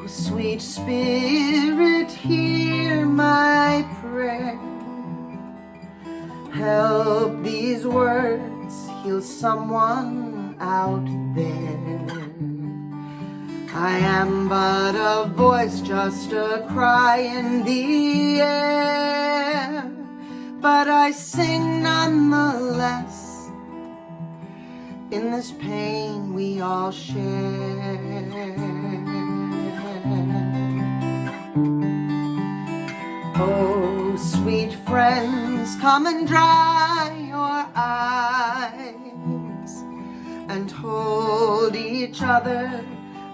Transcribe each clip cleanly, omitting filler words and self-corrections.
sweet Spirit, hear my prayer. Help these words heal someone out there. I am but a voice, just a cry in the air, but I sing nonetheless in this pain we all share. Oh, sweet friends, come and dry your eyes and hold each other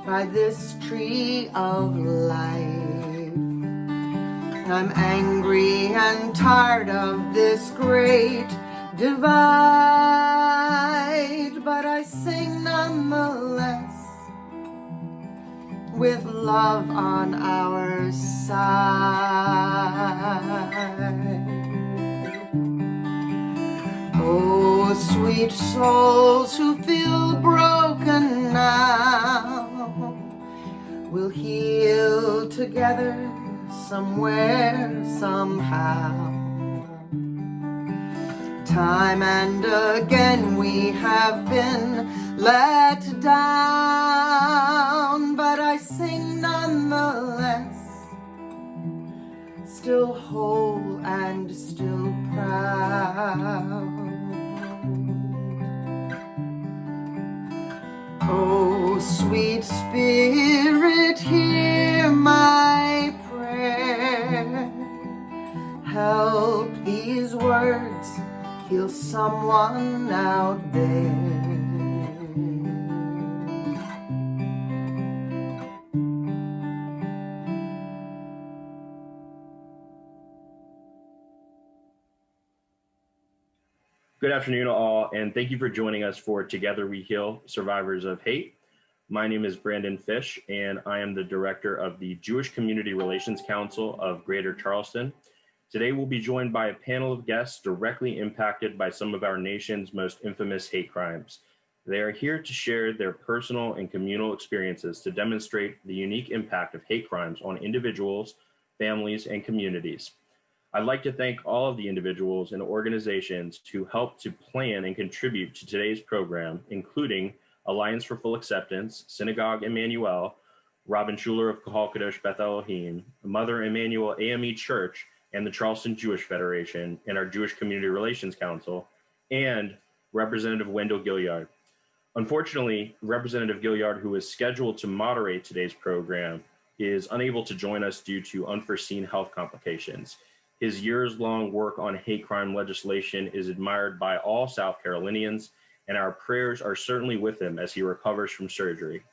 by this tree of life. I'm angry and tired of this great divide, but I sing nonetheless with love on our side. Oh, sweet souls who feel broken now, we'll heal together somewhere, somehow. Time and again we have been let down, but I sing nonetheless, still whole and still proud. Oh, sweet Spirit, hear my prayer. Help these words heal someone out there. Good afternoon, all, and thank you for joining us for Together We Heal, Survivors of Hate. My name is Brandon Fish, and I am the director of the Jewish Community Relations Council of Greater Charleston. Today, we'll be joined by a panel of guests directly impacted by some of our nation's most infamous hate crimes. They are here to share their personal and communal experiences to demonstrate the unique impact of hate crimes on individuals, families, and communities. I'd like to thank all of the individuals and organizations who helped to plan and contribute to today's program, including Alliance for Full Acceptance, Synagogue Emanuel, Robin Schuler of Kahal Kadosh Beth Elohim, Mother Emanuel AME Church, and the Charleston Jewish Federation, and our Jewish Community Relations Council, and Representative Wendell Gilliard. Unfortunately, Representative Gilliard, who is scheduled to moderate today's program, is unable to join us due to unforeseen health complications. His years-long work on hate crime legislation is admired by all South Carolinians, and our prayers are certainly with him as he recovers from surgery.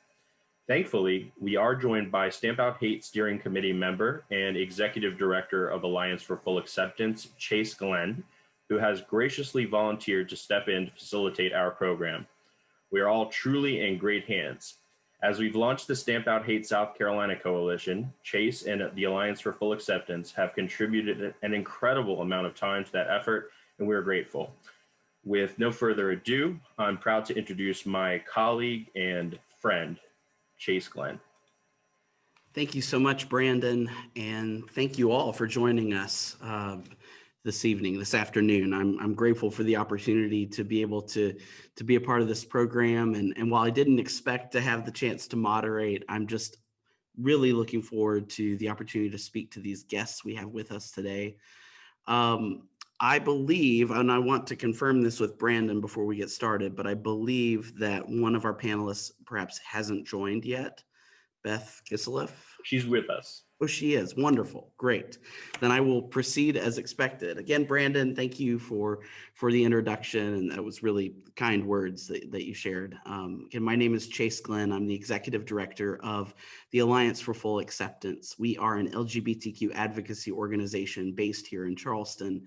Thankfully, we are joined by Stamp Out Hate Steering Committee member and Executive Director of Alliance for Full Acceptance, Chase Glenn, who has graciously volunteered to step in to facilitate our program. We are all truly in great hands. As we've launched the Stamp Out Hate South Carolina Coalition, Chase and the Alliance for Full Acceptance have contributed an incredible amount of time to that effort, and we're grateful. With no further ado, I'm proud to introduce my colleague and friend, Chase Glenn. Thank you so much, Brandon, and thank you all for joining us this afternoon. I'm grateful for the opportunity to be able to be a part of this program. And while I didn't expect to have the chance to moderate, I'm just really looking forward to the opportunity to speak to these guests we have with us today. I believe, and I want to confirm this with Brandon before we get started, but I believe that one of our panelists perhaps hasn't joined yet, Beth Kissileff. She's with us. Oh, she is. Wonderful. Great. Then I will proceed as expected. Again, Brandon, thank you for the introduction, and that was really kind words that you shared. Again, my name is Chase Glenn. I'm the Executive Director of the Alliance for Full Acceptance. We are an LGBTQ advocacy organization based here in Charleston,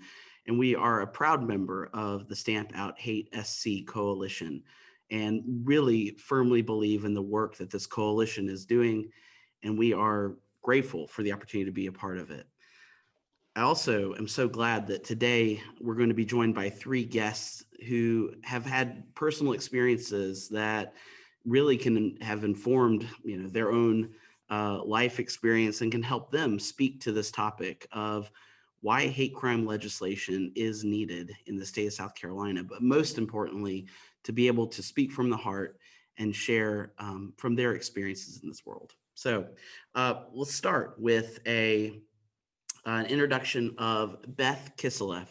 and we are a proud member of the Stamp Out Hate SC Coalition, and really firmly believe in the work that this coalition is doing, and we are grateful for the opportunity to be a part of it. I also am so glad that today we're going to be joined by three guests who have had personal experiences that really can have informed, their own life experience and can help them speak to this topic of why hate crime legislation is needed in the state of South Carolina, but most importantly, to be able to speak from the heart and share from their experiences in this world. So let's start with an introduction of Beth Kissileff.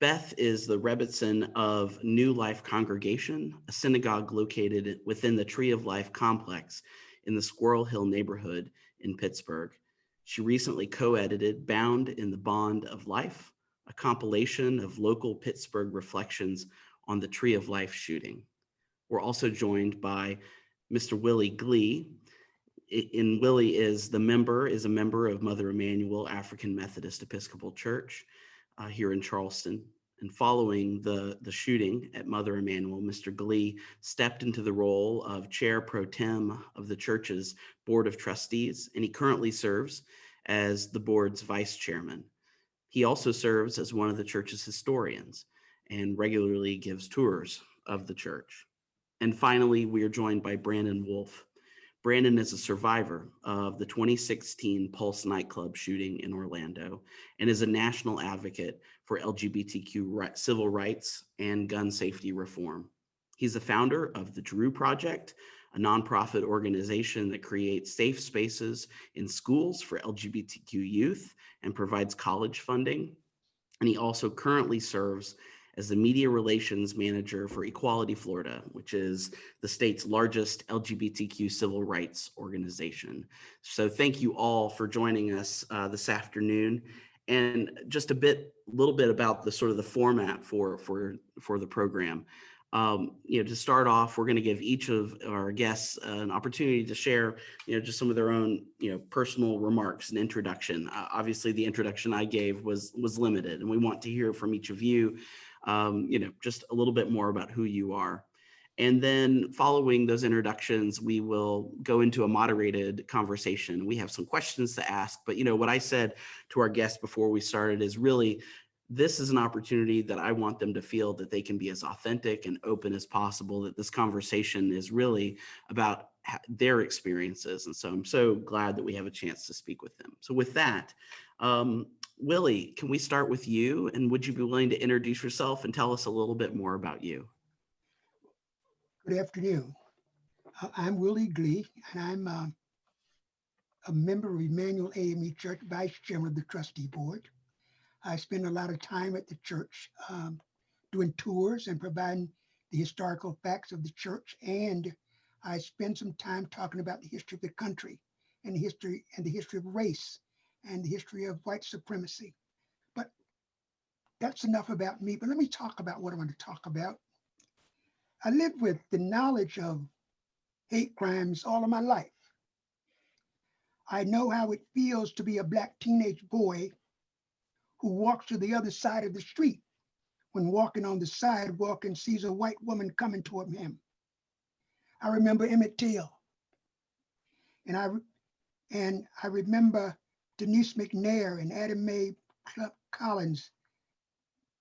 Beth is the Rebbitzin of New Life Congregation, a synagogue located within the Tree of Life complex in the Squirrel Hill neighborhood in Pittsburgh. She recently co-edited Bound in the Bond of Life, a compilation of local Pittsburgh reflections on the Tree of Life shooting. We're also joined by Mr. Willi Glee. Willie is a member of Mother Emanuel African Methodist Episcopal Church here in Charleston. And following the shooting at Mother Emanuel, Mr. Glee stepped into the role of chair pro tem of the church's Board of Trustees, and he currently serves as the board's vice chairman. He also serves as one of the church's historians and regularly gives tours of the church. And finally, we are joined by Brandon Wolfe. Brandon is a survivor of the 2016 Pulse Nightclub shooting in Orlando and is a national advocate for LGBTQ civil rights and gun safety reform. He's the founder of the Drew Project, a nonprofit organization that creates safe spaces in schools for LGBTQ youth and provides college funding. And he also currently serves as the media relations manager for Equality Florida, which is the state's largest LGBTQ civil rights organization. So thank you all for joining us this afternoon. And just a little bit about the sort of the format for the program. To start off, we're going to give each of our guests an opportunity to share, just some of their own, personal remarks and introduction. Obviously, the introduction I gave was limited, and we want to hear from each of you, just a little bit more about who you are. And then following those introductions, we will go into a moderated conversation. We have some questions to ask, but what I said to our guests before we started is really, this is an opportunity that I want them to feel that they can be as authentic and open as possible, that this conversation is really about their experiences. And so I'm so glad that we have a chance to speak with them. So with that, Willie, can we start with you? And would you be willing to introduce yourself and tell us a little bit more about you? Good afternoon. I'm Willi Glee, and I'm a member of Emanuel AME Church, vice chairman of the trustee board. I spend a lot of time at the church doing tours and providing the historical facts of the church, and I spend some time talking about the history of the country and the history of race and the history of white supremacy. But that's enough about me. But let me talk about what I want to talk about. I lived with the knowledge of hate crimes all of my life. I know how it feels to be a Black teenage boy who walks to the other side of the street when walking on the sidewalk and sees a white woman coming toward him. I remember Emmett Till, and I remember Denise McNair and Adam Mae Collins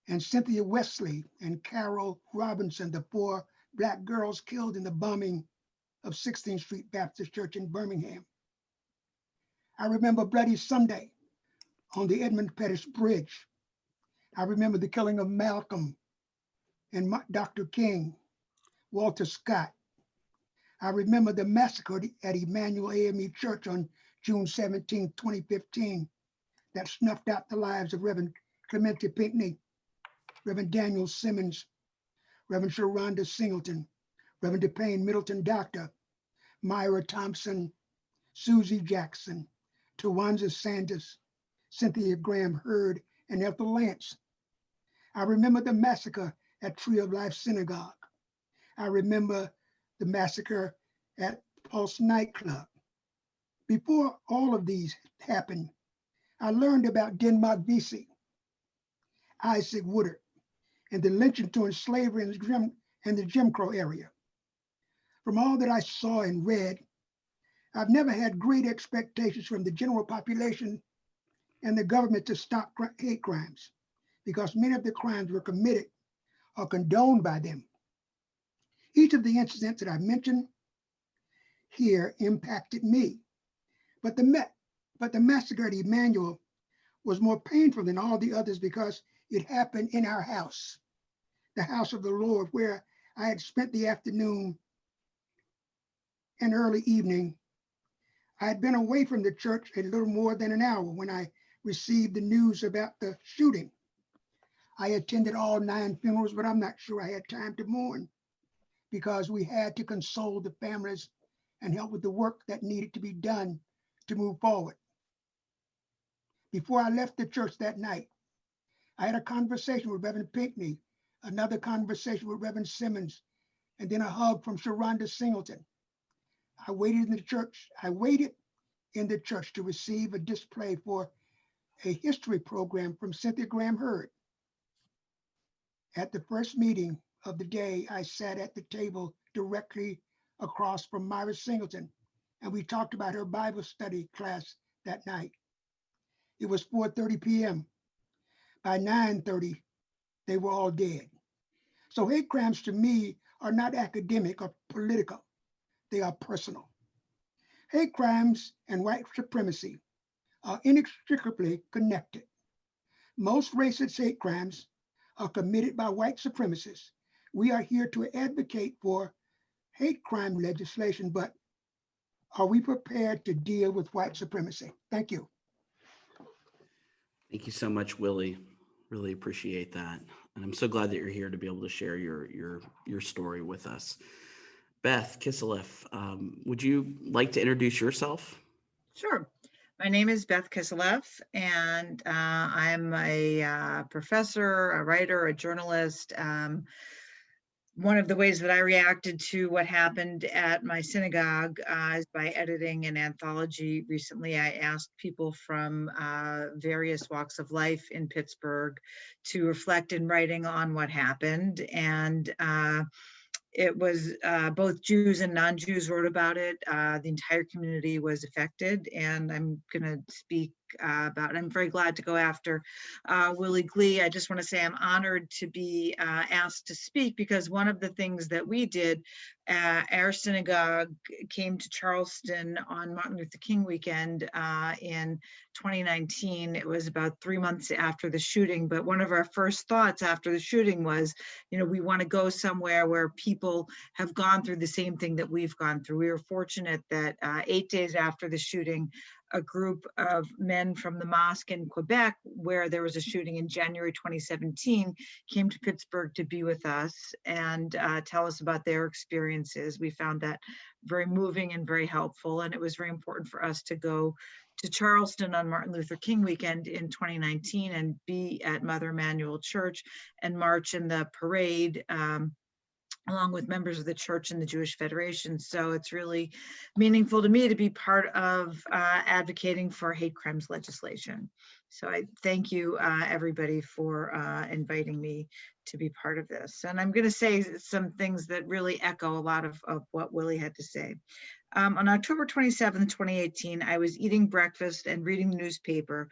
and Cynthia Wesley and Carol Robinson, the 4 Black girls killed in the bombing of 16th Street Baptist Church in Birmingham. I remember Bloody Sunday on the Edmund Pettus Bridge. I remember the killing of Malcolm and Dr. King, Walter Scott. I remember the massacre at Emanuel AME Church on June 17, 2015, that snuffed out the lives of Reverend Clemente Pinckney, Reverend Daniel Simmons, Reverend Sharonda Singleton, Reverend DePayne Middleton Doctor, Myra Thompson, Susie Jackson, Tawanza Sanders, Cynthia Graham Hurd, and Ethel Lance. I remember the massacre at Tree of Life Synagogue. I remember the massacre at Pulse Nightclub. Before all of these happened, I learned about Denmark Vesey, Isaac Woodard, and the lynching to slavery in the Jim Crow area. From all that I saw and read, I've never had great expectations from the general population and the government to stop hate crimes, because many of the crimes were committed or condoned by them. Each of the incidents that I mentioned here impacted me. But the massacre at Emanuel was more painful than all the others because it happened in our house, the house of the Lord, where I had spent the afternoon and early evening. I had been away from the church a little more than an hour when I received the news about the shooting. I attended all 9 funerals, but I'm not sure I had time to mourn because we had to console the families and help with the work that needed to be done to move forward. Before I left the church that night, I had a conversation with Reverend Pinckney, another conversation with Reverend Simmons, and then a hug from Sharonda Singleton. I waited in the church to receive a display for a history program from Cynthia Graham Hurd. At the first meeting of the day, I sat at the table directly across from Myra Singleton, and we talked about her Bible study class that night. It was 4:30 p.m. By 9:30, they were all dead. So hate crimes to me are not academic or political. They are personal. Hate crimes and white supremacy are inextricably connected. Most racist hate crimes are committed by white supremacists. We are here to advocate for hate crime legislation, but are we prepared to deal with white supremacy? Thank you. Thank you so much, Willie. Really appreciate that. And I'm so glad that you're here to be able to share your story with us. Beth Kissileff, would you like to introduce yourself? Sure. My name is Beth Kissileff, and I'm a professor, a writer, a journalist. One of the ways that I reacted to what happened at my synagogue is by editing an anthology. Recently, I asked people from various walks of life in Pittsburgh to reflect in writing on what happened. And it was both Jews and non-Jews wrote about it. The entire community was affected, and I'm going to speak about it. I'm very glad to go after Willie Glee. I just want to say I'm honored to be asked to speak because one of the things that we did, our synagogue came to Charleston on Martin Luther King weekend in 2019. It was about 3 months after the shooting, but one of our first thoughts after the shooting was, we want to go somewhere where people have gone through the same thing that we've gone through. We were fortunate that 8 days after the shooting, a group of men from the mosque in Quebec, where there was a shooting in January 2017, came to Pittsburgh to be with us and tell us about their experiences. We found that very moving and very helpful, and it was very important for us to go to Charleston on Martin Luther King weekend in 2019 and be at Mother Emanuel Church and march in the parade along with members of the church and the Jewish Federation. So it's really meaningful to me to be part of advocating for hate crimes legislation. So I thank you, everybody, for inviting me to be part of this. And I'm going to say some things that really echo a lot of what Willie had to say. On October 27, 2018, I was eating breakfast and reading the newspaper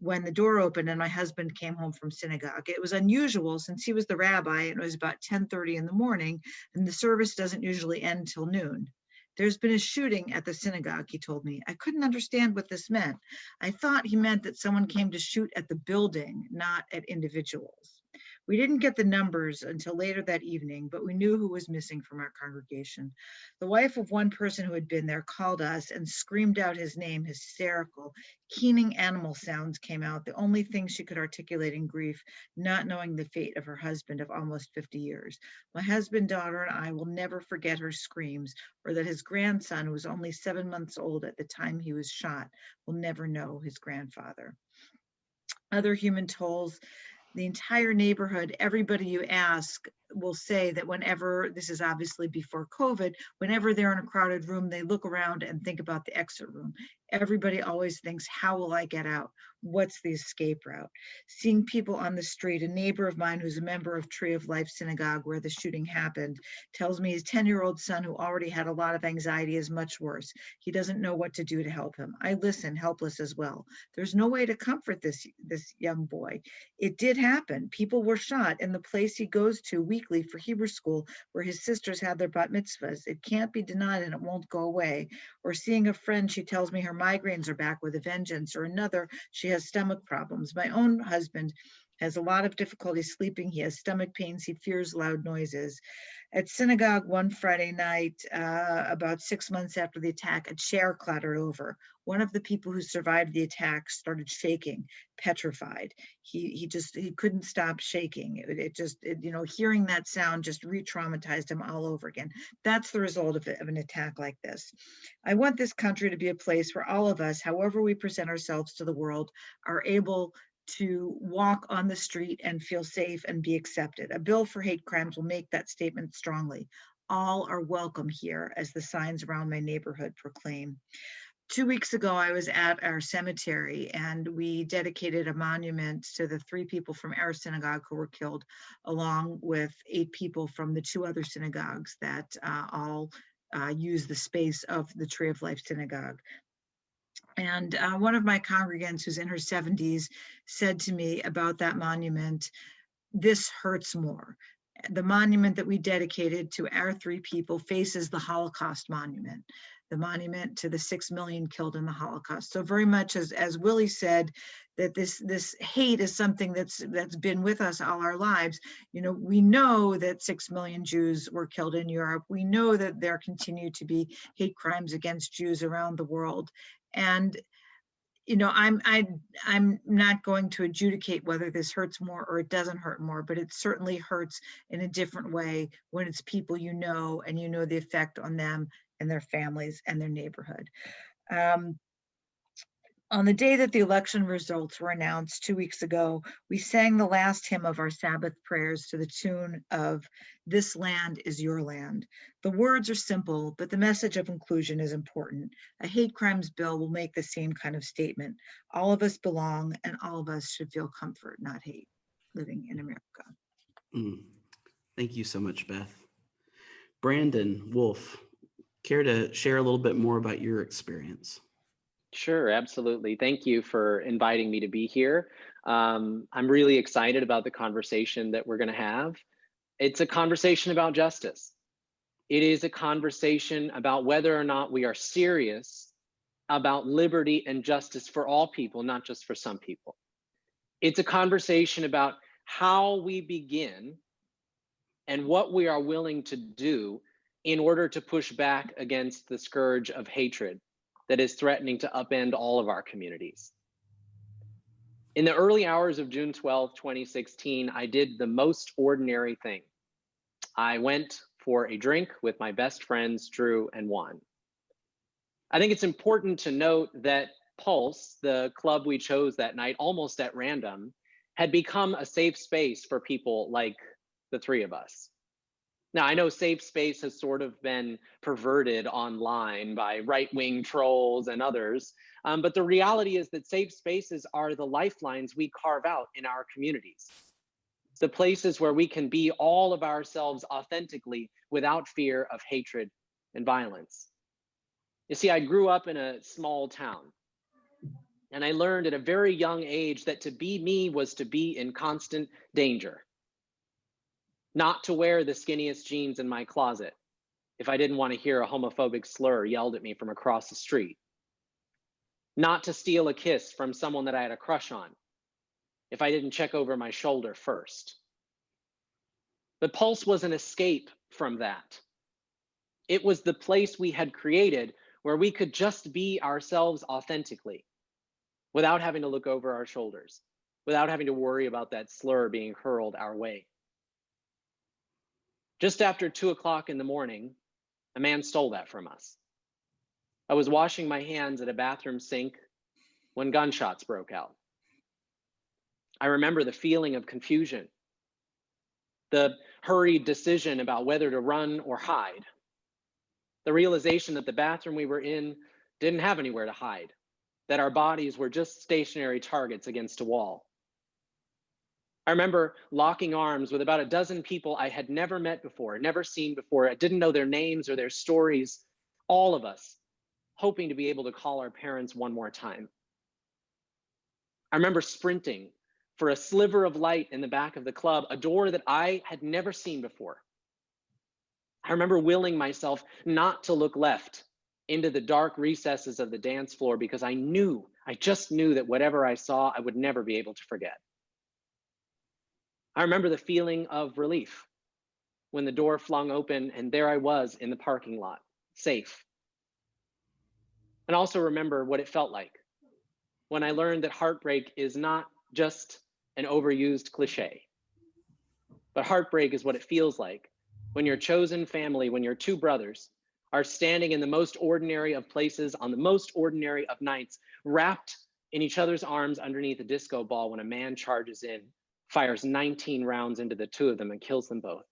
when the door opened and my husband came home from synagogue. It was unusual since he was the rabbi, and it was about 10:30 in the morning, and the service doesn't usually end till noon. There's been a shooting at the synagogue, he told me. I couldn't understand what this meant. I thought he meant that someone came to shoot at the building, not at individuals. We didn't get the numbers until later that evening, but we knew who was missing from our congregation. The wife of one person who had been there called us and screamed out his name, hysterical. Keening animal sounds came out, the only thing she could articulate in grief, not knowing the fate of her husband of almost 50 years. My husband, daughter, and I will never forget her screams, or that his grandson, who was only 7 months old at the time he was shot, will never know his grandfather. Other human tolls. The entire neighborhood, everybody you ask will say that whenever, this is obviously before COVID, whenever they're in a crowded room, they look around and think about the exit room. Everybody always thinks, how will I get out? What's the escape route? Seeing people on the street, a neighbor of mine who's a member of Tree of Life Synagogue where the shooting happened tells me his 10-year-old son, who already had a lot of anxiety, is much worse. He doesn't know what to do to help him. I listen, helpless as well. There's no way to comfort this young boy. It did happen. People were shot in the place he goes to weekly for Hebrew school, where his sisters had their bat mitzvahs. It can't be denied and it won't go away. Or seeing a friend, she tells me her migraines are back with a vengeance, or another, she has stomach problems. My own husband has a lot of difficulty sleeping. He has stomach pains. He fears loud noises. At synagogue one Friday night, about 6 months after the attack, a chair clattered over. One of the people who survived the attack started shaking, petrified. He couldn't stop shaking. Hearing that sound just re-traumatized him all over again. That's the result of an attack like this. I want this country to be a place where all of us, however we present ourselves to the world, are able to walk on the street and feel safe and be accepted. A bill for hate crimes will make that statement strongly. All are welcome here, as the signs around my neighborhood proclaim. 2 weeks ago, I was at our cemetery and we dedicated a monument to the 3 people from our synagogue who were killed, along with 8 people from the 2 other synagogues that all use the space of the Tree of Life Synagogue. And one of my congregants, who's in her 70s, said to me about that monument, "This hurts more." The monument that we dedicated to our 3 people faces the Holocaust monument, the monument to the 6 million killed in the Holocaust. So very much as Willie said, that this hate is something that's been with us all our lives. We know that 6 million Jews were killed in Europe. We know that there continue to be hate crimes against Jews around the world. And I'm not going to adjudicate whether this hurts more or it doesn't hurt more, but it certainly hurts in a different way when it's people and the effect on them and their families and their neighborhood. On the day that the election results were announced 2 weeks ago, we sang the last hymn of our Sabbath prayers to the tune of "This Land is Your Land." The words are simple, but the message of inclusion is important. A hate crimes bill will make the same kind of statement. All of us belong and all of us should feel comfort, not hate, living in America. Thank you so much, Beth. Brandon, Wolfe, care to share a little bit more about your experience? Sure, absolutely. Thank you for inviting me to be here. I'm really excited about the conversation that we're going to have. It's a conversation about justice. It is a conversation about whether or not we are serious about liberty and justice for all people, not just for some people. It's a conversation about how we begin and what we are willing to do in order to push back against the scourge of hatred that is threatening to upend all of our communities. In the early hours of June 12, 2016, I did the most ordinary thing. I went for a drink with my best friends, Drew and Juan. I think it's important to note that Pulse, the club we chose that night, almost at random, had become a safe space for people like the 3 of us. Now, I know safe space has sort of been perverted online by right-wing trolls and others, but the reality is that safe spaces are the lifelines we carve out in our communities. The places where we can be all of ourselves authentically without fear of hatred and violence. You see, I grew up in a small town, and I learned at a very young age that to be me was to be in constant danger. Not to wear the skinniest jeans in my closet if I didn't want to hear a homophobic slur yelled at me from across the street. Not to steal a kiss from someone that I had a crush on if I didn't check over my shoulder first. But Pulse was an escape from that. It was the place we had created where we could just be ourselves authentically without having to look over our shoulders, without having to worry about that slur being hurled our way. Just after 2 o'clock in the morning, a man stole that from us. I was washing my hands at a bathroom sink when gunshots broke out. I remember the feeling of confusion, the hurried decision about whether to run or hide, the realization that the bathroom we were in didn't have anywhere to hide. that our bodies were just stationary targets against a wall. I remember locking arms with about a dozen people I had never met before, never seen before. I didn't know their names or their stories, all of us hoping to be able to call our parents one more time. I remember sprinting for a sliver of light in the back of the club, a door that I had never seen before. I remember willing myself not to look left into the dark recesses of the dance floor because I just knew that whatever I saw, I would never be able to forget. I remember the feeling of relief when the door flung open and there I was in the parking lot, safe. And also remember what it felt like when I learned that heartbreak is not just an overused cliche, but heartbreak is what it feels like when your chosen family, when your two brothers are standing in the most ordinary of places on the most ordinary of nights, wrapped in each other's arms underneath a disco ball when a man charges in, fires 19 rounds into the two of them and kills them both.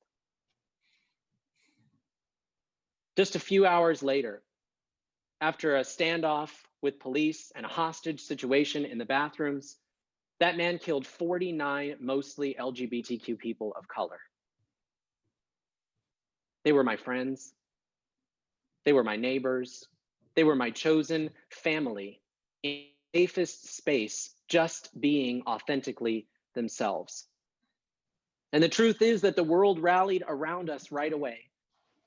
Just a few hours later, after a standoff with police and a hostage situation in the bathrooms, that man killed 49 mostly LGBTQ people of color. They were my friends. They were my neighbors. They were my chosen family in the safest space, just being authentically themselves. And the truth is that the world rallied around us right away.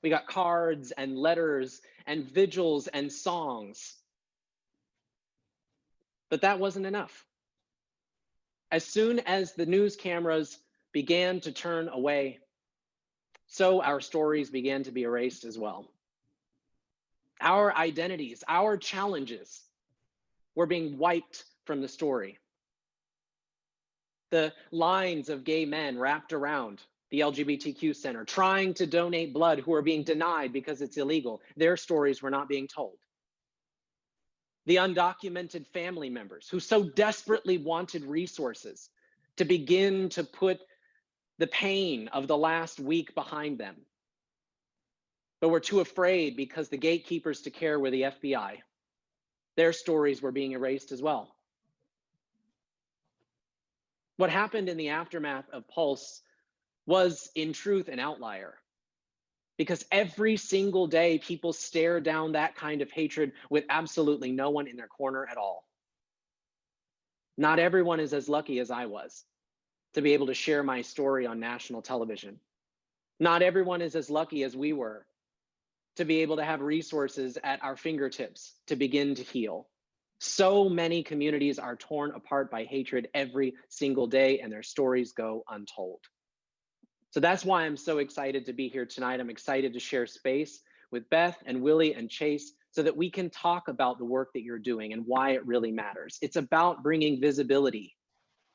We got cards and letters and vigils and songs. But that wasn't enough. As soon as the news cameras began to turn away, so our stories began to be erased as well. Our identities, our challenges were being wiped from the story. The lines of gay men wrapped around the LGBTQ center, trying to donate blood, who are being denied because it's illegal. Their stories were not being told. The undocumented family members who so desperately wanted resources to begin to put the pain of the last week behind them, but were too afraid because the gatekeepers to care were the FBI. Their stories were being erased as well. What happened in the aftermath of Pulse was, in truth, an outlier, because every single day people stare down that kind of hatred with absolutely no one in their corner at all. Not everyone is as lucky as I was to be able to share my story on national television. Not everyone is as lucky as we were to be able to have resources at our fingertips to begin to heal. So many communities are torn apart by hatred every single day, and their stories go untold. So that's why I'm so excited to be here tonight. I'm excited to share space with Beth and Willie and Chase so that we can talk about the work that you're doing and why it really matters. It's about bringing visibility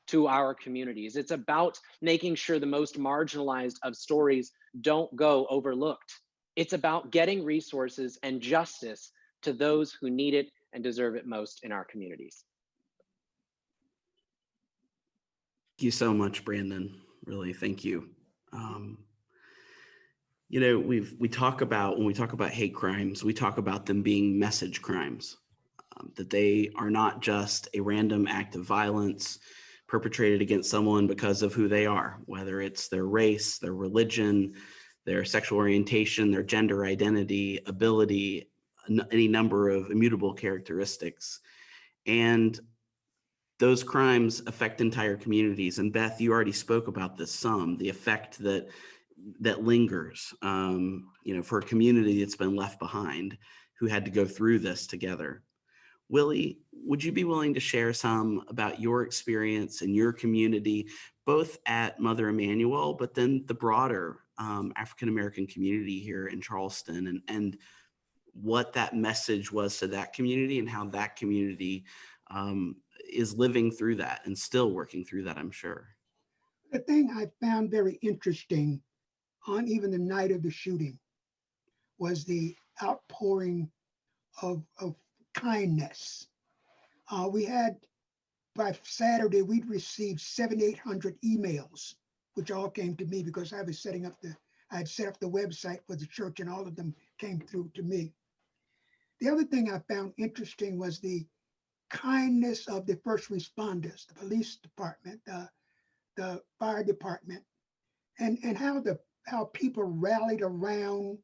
to our communities. It's about making sure the most marginalized of stories don't go overlooked. It's about getting resources and justice to those who need it and deserve it most in our communities. Thank you so much, Brandon. Really, thank you. You know, when we talk about hate crimes, we talk about them being message crimes, that they are not just a random act of violence perpetrated against someone because of who they are, whether it's their race, their religion, their sexual orientation, their gender identity, ability, any number of immutable characteristics. And those crimes affect entire communities. And Beth, you already spoke about this some, the effect that lingers, for a community that's been left behind, who had to go through this together. Willie, would you be willing to share some about your experience in your community, both at Mother Emanuel, but then the broader African-American community here in Charleston, and what that message was to that community and how that community is living through that and still working through that, I'm sure. The thing I found very interesting on even the night of the shooting was the outpouring of kindness. We had, by Saturday, we'd received 700-800 emails, which all came to me because I had set up the website for the church, and all of them came through to me. The other thing I found interesting was the kindness of the first responders, the police department, the fire department, and how people rallied around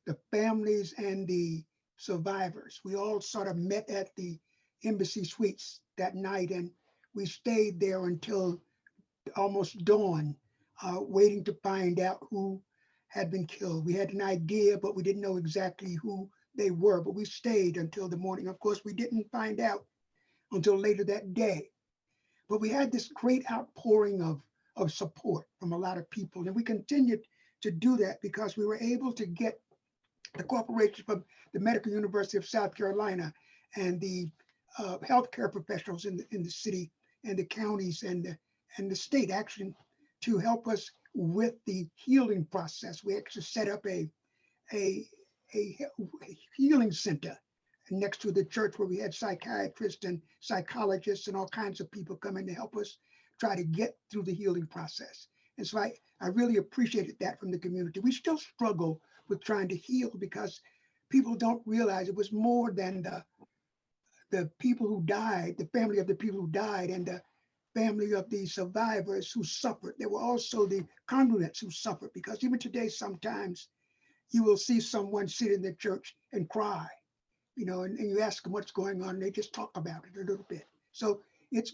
the families and the survivors. We all sort of met at the embassy suites that night, and we stayed there until almost dawn, waiting to find out who had been killed. We had an idea, but we didn't know exactly who they were, but we stayed until the morning. Of course, we didn't find out until later that day. But we had this great outpouring of support from a lot of people. And we continued to do that because we were able to get the cooperation from the Medical University of South Carolina and the healthcare professionals in the city and the counties and the state actually to help us with the healing process. We actually set up a healing center next to the church where we had psychiatrists and psychologists and all kinds of people coming to help us try to get through the healing process. And so I really appreciated that from the community. We still struggle with trying to heal because people don't realize it was more than the people who died, the family of the people who died and the family of the survivors who suffered. There were also the congregants who suffered, because even today, sometimes you will see someone sit in the church and cry, and you ask them what's going on, and they just talk about it a little bit. So it's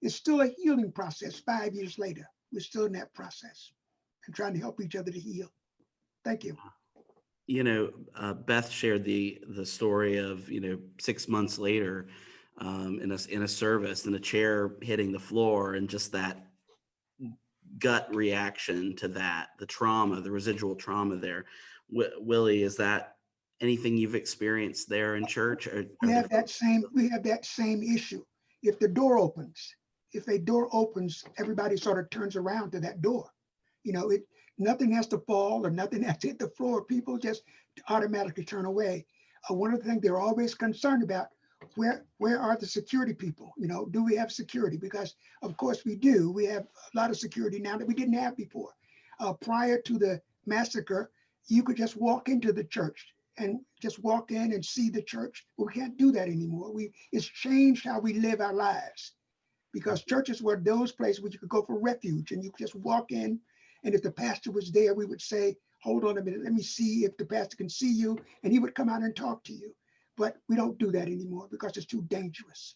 still a healing process 5 years later. We're still in that process and trying to help each other to heal. Thank you. Beth shared the story of 6 months later in a service and a chair hitting the floor, and just that gut reaction to that, the trauma, the residual trauma there. Willie, is that anything you've experienced there in church? We have that same issue. If a door opens, everybody sort of turns around to that door. Nothing has to fall or nothing has to hit the floor. People just automatically turn away. One of the things they're always concerned about, where are the security people? Do we have security? Because of course we do. We have a lot of security now that we didn't have before. Prior to the massacre, you could just walk into the church and just walk in and see the church. But we can't do that anymore. It's changed how we live our lives, because churches were those places where you could go for refuge and you could just walk in. And if the pastor was there, we would say, hold on a minute, let me see if the pastor can see you. And he would come out and talk to you. But we don't do that anymore because it's too dangerous.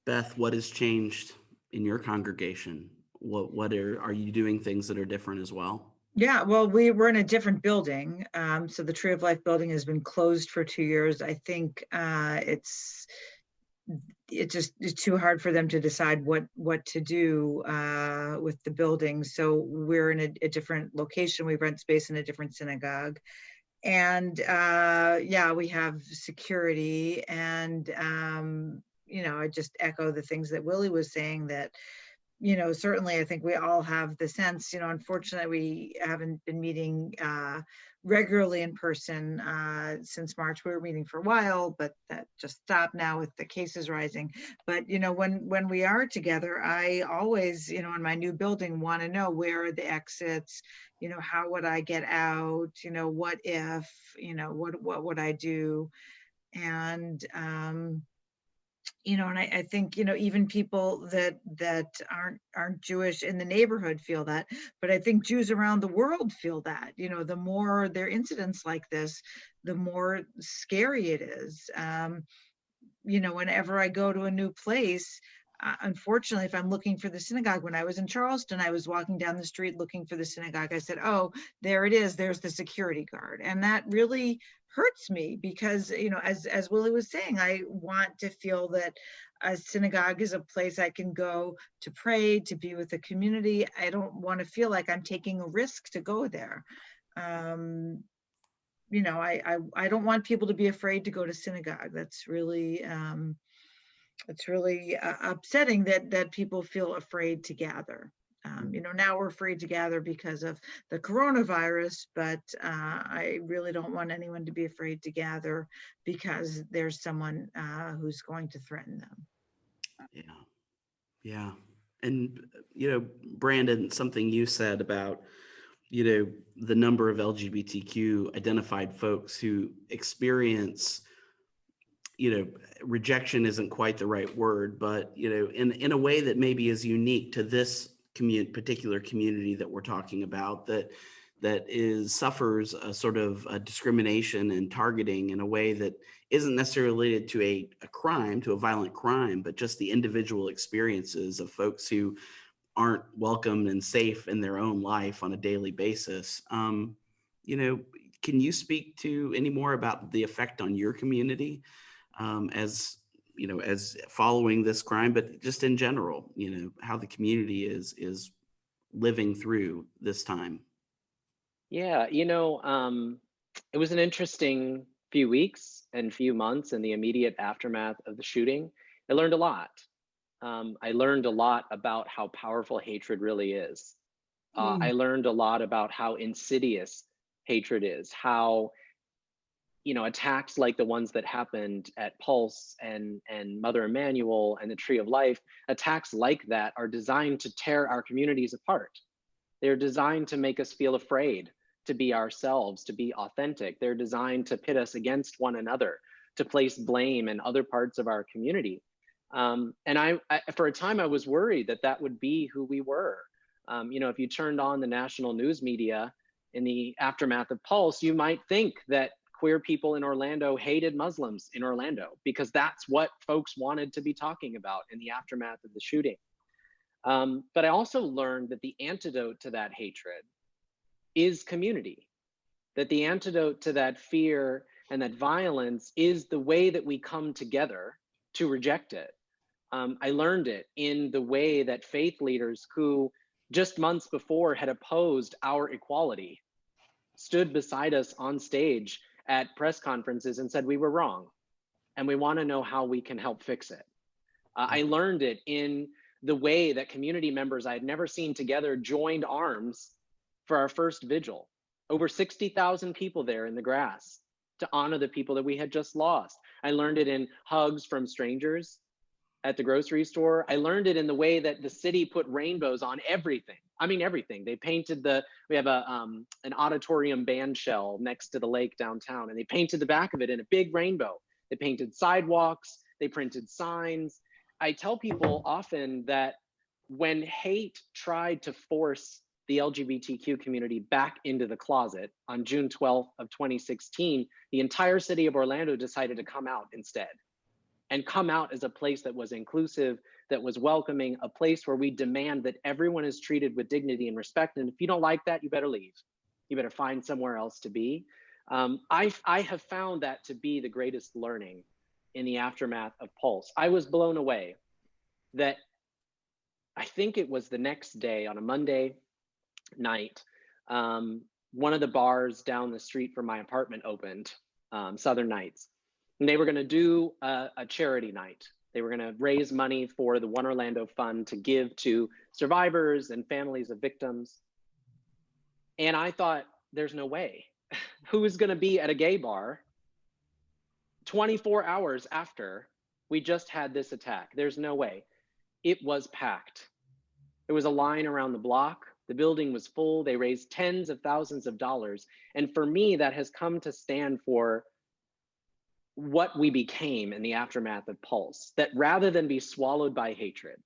Beth, what has changed in your congregation? What are you doing things that are different as well? Yeah, well, we're in a different building. So the Tree of Life building has been closed for 2 years. I think it's too hard for them to decide what to do with the building. So we're in a different location. We rent space in a different synagogue. And we have security. And, I just echo the things that Willie was saying, that, certainly I think we all have the sense, unfortunately, we haven't been meeting regularly in person since March. We were meeting for a while, but that just stopped now with the cases rising. But when we are together, I always, in my new building, want to know where are the exits, how would I get out, what if, what would I do? And and I think, even people that aren't Jewish in the neighborhood feel that, but I think Jews around the world feel that, the more there are incidents like this, the more scary it is. Whenever I go to a new place, unfortunately, if I'm looking for the synagogue, when I was in Charleston, I was walking down the street looking for the synagogue. I said, oh, there it is. There's the security guard. And that really hurts me because, as Willie was saying, I want to feel that a synagogue is a place I can go to pray, to be with the community. I don't want to feel like I'm taking a risk to go there. I don't want people to be afraid to go to synagogue. That's really, upsetting that people feel afraid to gather. Now we're afraid to gather because of the coronavirus, but I really don't want anyone to be afraid to gather because there's someone who's going to threaten them. Yeah. And, Brandon, something you said about, the number of LGBTQ identified folks who experience rejection isn't quite the right word, but, in a way that maybe is unique to this particular community that we're talking about, that suffers a sort of a discrimination and targeting in a way that isn't necessarily related to a crime, to a violent crime, but just the individual experiences of folks who aren't welcomed and safe in their own life on a daily basis. Can you speak to any more about the effect on your community as following this crime, but just in general, how the community is living through this time? Yeah, it was an interesting few weeks and few months in the immediate aftermath of the shooting. I learned a lot. I learned a lot about how powerful hatred really is. I learned a lot about how insidious hatred is, how attacks like the ones that happened at Pulse and Mother Emanuel and the Tree of Life, attacks like that are designed to tear our communities apart. They're designed to make us feel afraid to be ourselves, to be authentic. They're designed to pit us against one another, to place blame in other parts of our community. And I for a time, I was worried that would be who we were. If you turned on the national news media in the aftermath of Pulse, you might think that queer people in Orlando hated Muslims in Orlando, because that's what folks wanted to be talking about in the aftermath of the shooting. But I also learned that the antidote to that hatred is community, that the antidote to that fear and that violence is the way that we come together to reject it. I learned it in the way that faith leaders who just months before had opposed our equality stood beside us on stage at press conferences and said we were wrong and we want to know how we can help fix it. I learned it in the way that community members I had never seen together joined arms for our first vigil. Over 60,000 people there in the grass to honor the people that we had just lost. I learned it in hugs from strangers at the grocery store. I learned it in the way that the city put rainbows on everything. I mean, everything. They painted we have an auditorium band shell next to the lake downtown, and they painted the back of it in a big rainbow. They painted sidewalks, they printed signs. I tell people often that when hate tried to force the LGBTQ community back into the closet on June 12th of 2016, the entire city of Orlando decided to come out instead, and come out as a place that was inclusive, that was welcoming, a place where we demand that everyone is treated with dignity and respect. And if you don't like that, you better leave. You better find somewhere else to be. I have found that to be the greatest learning in the aftermath of Pulse. I was blown away that I think it was the next day on a Monday night, one of the bars down the street from my apartment opened, Southern Nights. And they were going to do a charity night. They were going to raise money for the One Orlando Fund to give to survivors and families of victims. And I thought, there's no way. Who is going to be at a gay bar 24 hours after we just had this attack? There's no way. It was packed. There was a line around the block. The building was full. They raised tens of thousands of dollars. And for me, that has come to stand for what we became in the aftermath of Pulse, that rather than be swallowed by hatred,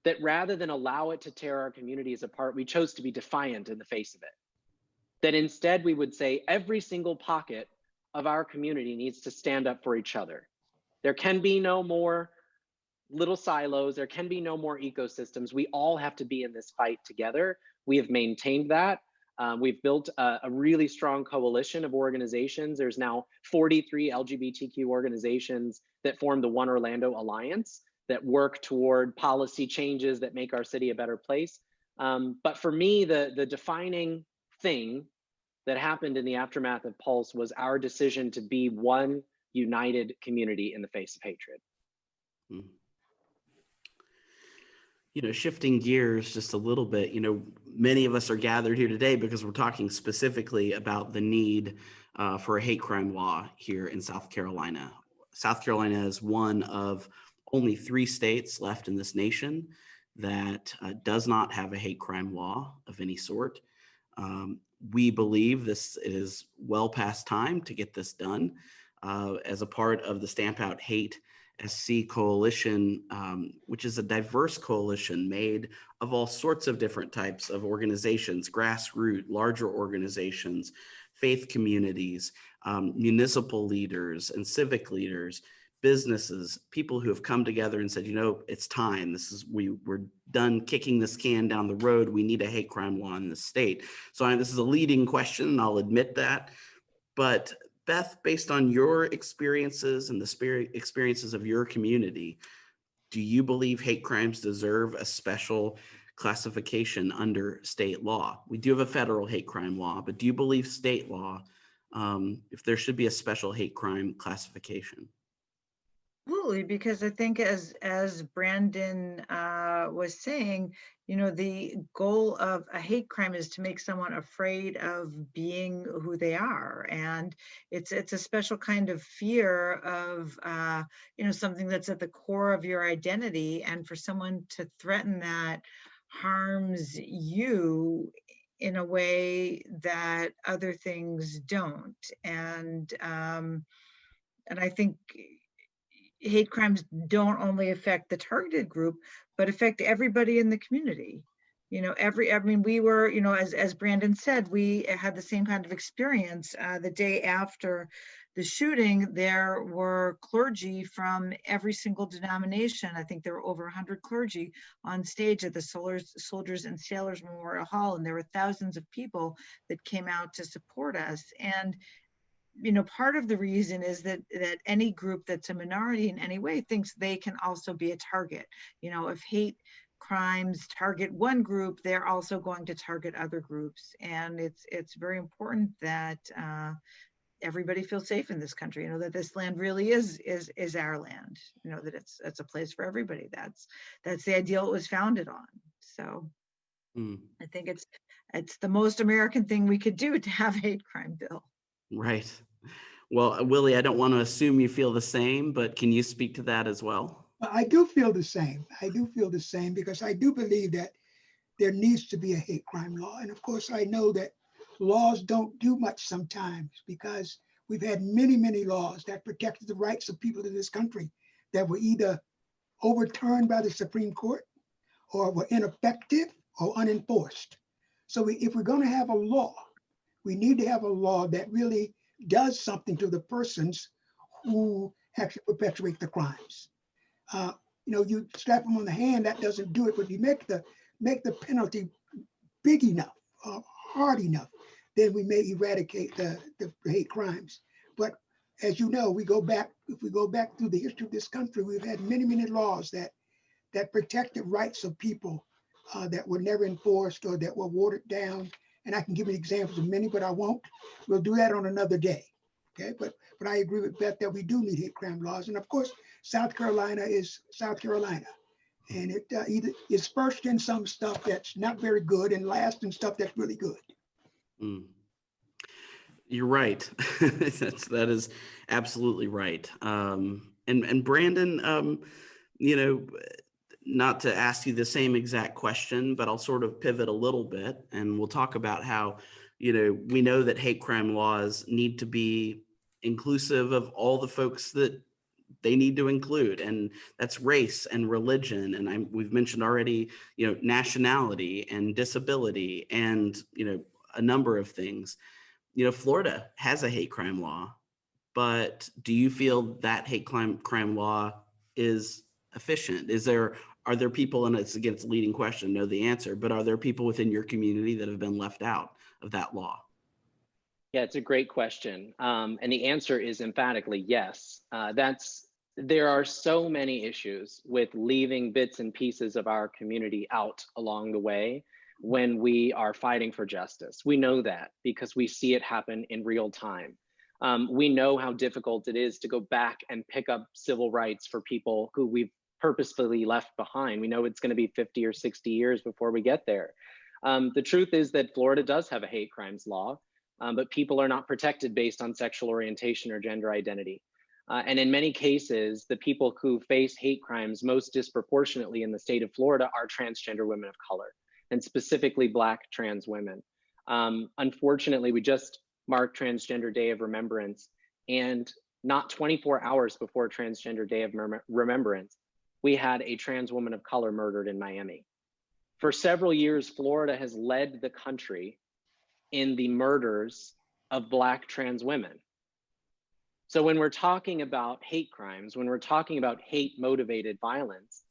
that rather than allow it to tear our communities apart, we chose to be defiant in the face of it. That instead we would say every single pocket of our community needs to stand up for each other. There can be no more little silos. There can be no more ecosystems. We all have to be in this fight together. We have maintained that. We've built a really strong coalition of organizations. There's now 43 LGBTQ organizations that form the One Orlando Alliance that work toward policy changes that make our city a better place. But for me, the defining thing that happened in the aftermath of Pulse was our decision to be one united community in the face of hatred. Shifting gears just a little bit, many of us are gathered here today because we're talking specifically about the need for a hate crime law here in South Carolina. South Carolina is one of only 3 states left in this nation that does not have a hate crime law of any sort. We believe this is well past time to get this done. as a part of the Stamp Out Hate SC Coalition, which is a diverse coalition made of all sorts of different types of organizations, grassroots, larger organizations, faith communities, municipal leaders and civic leaders, businesses, people who have come together and said, you know, it's time. We're done kicking this can down the road. We need a hate crime law in the state. So this is a leading question, and I'll admit that. But Beth, based on your experiences and the experiences of your community, do you believe hate crimes deserve a special classification under state law? We do have a federal hate crime law, but do you believe state law, if there should be a special hate crime classification? Absolutely, because I think as Brandon was saying, you know, the goal of a hate crime is to make someone afraid of being who they are, and it's a special kind of fear of you know, something that's at the core of your identity, and for someone to threaten that harms you in a way that other things don't, and I think hate crimes don't only affect the targeted group, but affect everybody in the community. You know, I mean, we were, you know, as Brandon said, we had the same kind of experience. The day after the shooting, there were clergy from every single denomination. I think there were over 100 clergy on stage at the Soldiers and Sailors Memorial Hall, and there were thousands of people that came out to support us. And you know, part of the reason is that any group that's a minority in any way thinks they can also be a target. You know, if hate crimes target one group, they're also going to target other groups. And it's very important that everybody feels safe in this country. You know, that this land really is our land. You know, that it's a place for everybody. That's the ideal it was founded on. So I think it's the most American thing we could do to have a hate crime bill. Right. Well, Willie, I don't want to assume you feel the same, but can you speak to that as well? I do feel the same. I do feel the same because I do believe that there needs to be a hate crime law. And of course, I know that laws don't do much sometimes because we've had many, many laws that protected the rights of people in this country that were either overturned by the Supreme Court or were ineffective or unenforced. So if we're going to have a law, we need to have a law that really does something to the persons who actually perpetuate the crimes. You know, you slap them on the hand, that doesn't do it, but you make the penalty big enough, hard enough, then we may eradicate the hate crimes. But as you know, if we go back through the history of this country, we've had many, many laws that protected rights of people that were never enforced or that were watered down. And I can give you examples of many, but I won't. We'll do that on another day. Okay, but I agree with Beth that we do need hate crime laws. And of course, South Carolina is South Carolina. And it either is first in some stuff that's not very good and last in stuff that's really good. You're right. That is absolutely right. And Brandon, you know, not to ask you the same exact question, but I'll sort of pivot a little bit and we'll talk about how, you know, we know that hate crime laws need to be inclusive of all the folks that they need to include, and that's race and religion. And we've mentioned already, you know, nationality and disability and, you know, a number of things. You know, Florida has a hate crime law, but do you feel that hate crime law is efficient? Are there people, and it's again, it's a leading question, know the answer, but are there people within your community that have been left out of that law? Yeah, it's a great question. And the answer is emphatically yes. There are so many issues with leaving bits and pieces of our community out along the way when we are fighting for justice. We know that because we see it happen in real time. We know how difficult it is to go back and pick up civil rights for people who we've purposefully left behind. We know it's going to be 50 or 60 years before we get there. The truth is that Florida does have a hate crimes law, but people are not protected based on sexual orientation or gender identity. And in many cases, the people who face hate crimes most disproportionately in the state of Florida are transgender women of color, and specifically Black trans women. Unfortunately, we just marked Transgender Day of Remembrance, and not 24 hours before Transgender Day of Remembrance, we had a trans woman of color murdered in Miami. For several years, Florida has led the country in the murders of Black trans women. So when we're talking about hate crimes, when we're talking about hate motivated violence,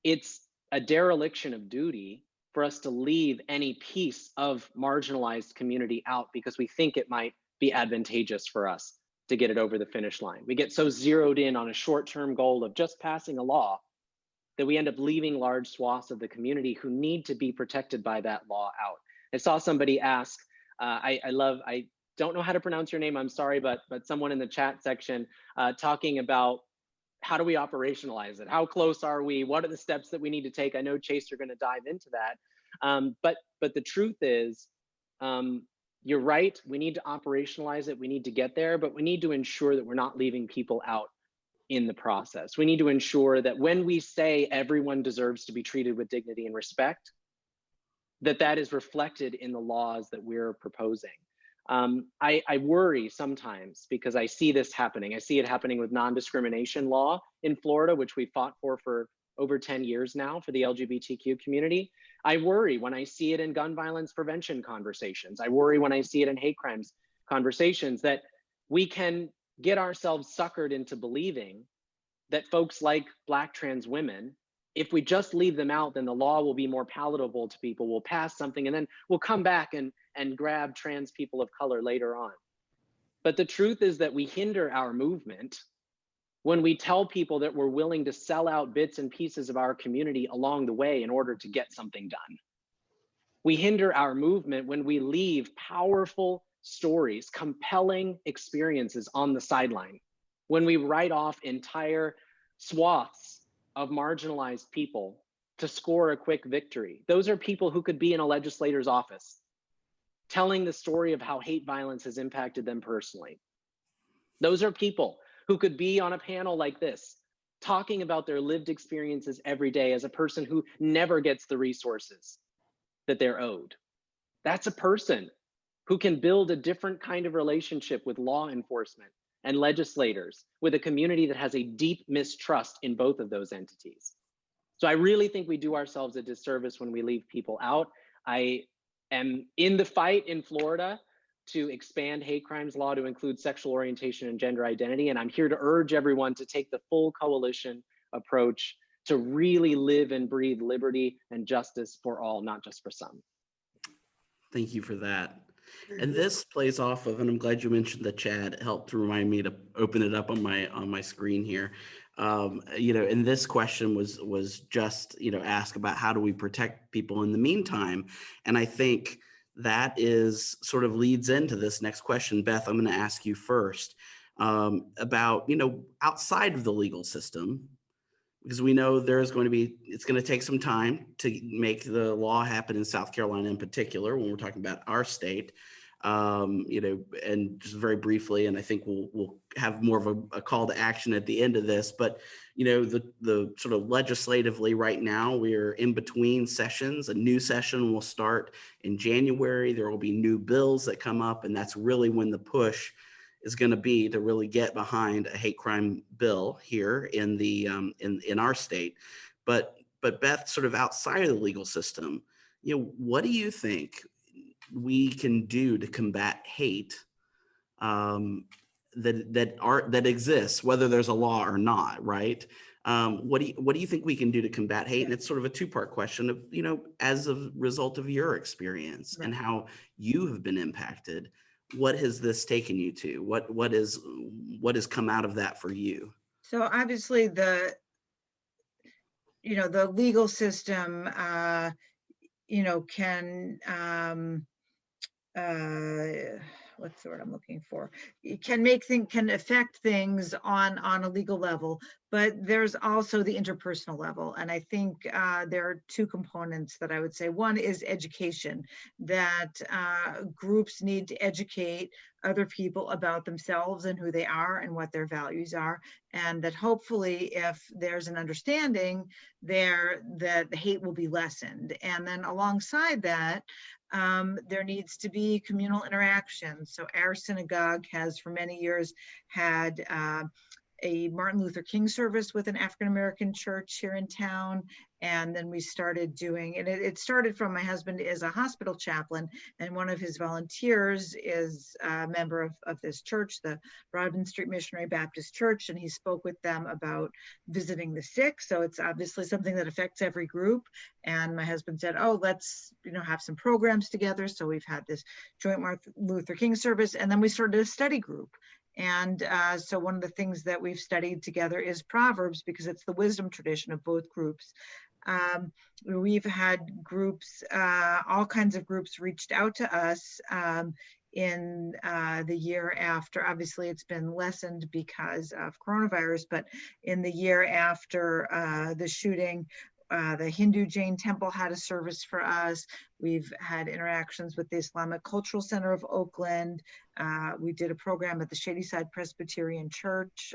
it's a dereliction of duty for us to leave any piece of marginalized community out because we think it might be advantageous for us to get it over the finish line. We get so zeroed in on a short-term goal of just passing a law that we end up leaving large swaths of the community who need to be protected by that law out. I saw somebody ask, I don't know how to pronounce your name, I'm sorry, but someone in the chat section talking about how do we operationalize it? How close are we? What are the steps that we need to take? I know, Chase, you're gonna dive into that. But the truth is, you're right, we need to operationalize it, we need to get there, but we need to ensure that we're not leaving people out in the process. We need to ensure that when we say everyone deserves to be treated with dignity and respect, that is reflected in the laws that we're proposing. I worry sometimes because I see this happening. I see it happening with non-discrimination law in Florida, which we fought for over 10 years now for the LGBTQ community. I worry when I see it in gun violence prevention conversations. I worry when I see it in hate crimes conversations that we can get ourselves suckered into believing that folks like Black trans women, if we just leave them out, then the law will be more palatable to people. We'll pass something and then we'll come back and grab trans people of color later on. But the truth is that we hinder our movement when we tell people that we're willing to sell out bits and pieces of our community along the way in order to get something done. We hinder our movement when we leave powerful stories, compelling experiences on the sideline, when we write off entire swaths of marginalized people to score a quick victory. Those are people who could be in a legislator's office telling the story of how hate violence has impacted them personally. Those are people who could be on a panel like this, talking about their lived experiences every day as a person who never gets the resources that they're owed. That's a person who can build a different kind of relationship with law enforcement and legislators, with a community that has a deep mistrust in both of those entities. So I really think we do ourselves a disservice when we leave people out. I am in the fight in Florida to expand hate crimes law to include sexual orientation and gender identity. And I'm here to urge everyone to take the full coalition approach to really live and breathe liberty and justice for all, not just for some. Thank you for that. And this plays off of, and I'm glad you mentioned the chat. It helped to remind me to open it up on my screen here. And this question was just, asked about how do we protect people in the meantime? And I think that is sort of leads into this next question. Beth, I'm going to ask you first about, outside of the legal system, because we know it's going to take some time to make the law happen in South Carolina in particular, when we're talking about our state, and just very briefly, and I think we'll have more of a call to action at the end of this, but, the sort of legislatively right now, we're in between sessions. A new session will start in January. There will be new bills that come up, and that's really when the push is going to be to really get behind a hate crime bill here in the in our state. But Beth, sort of outside of the legal system, what do you think we can do to combat hate that exists, whether there's a law or not, right? What do you think we can do to combat hate? And it's sort of a two-part question of, as a result of your experience and how you have been impacted. What has this taken you to? What has come out of that for you? So obviously the legal system, can, what's the word I'm looking for? It can affect things on a legal level, But there's also the interpersonal level. And I think there are two components that I would say. One is education, that groups need to educate other people about themselves and who they are and what their values are. And that hopefully if there's an understanding there, that the hate will be lessened. And then alongside that, there needs to be communal interaction. So our synagogue has for many years had a Martin Luther King service with an African-American church here in town. And then we started doing, and it started from my husband is a hospital chaplain, and one of his volunteers is a member of this church, the Broadbent Street Missionary Baptist Church, and he spoke with them about visiting the sick. So it's obviously something that affects every group. And my husband said, oh, let's have some programs together. So we've had this joint Martin Luther King service, and then we started a study group. And so one of the things that we've studied together is Proverbs, because it's the wisdom tradition of both groups. We've had groups, all kinds of groups reached out to us in the year after. Obviously, it's been lessened because of coronavirus, but in the year after the shooting, the Hindu Jain Temple had a service for us. We've had interactions with the Islamic Cultural Center of Oakland. We did a program at the Shadyside Presbyterian Church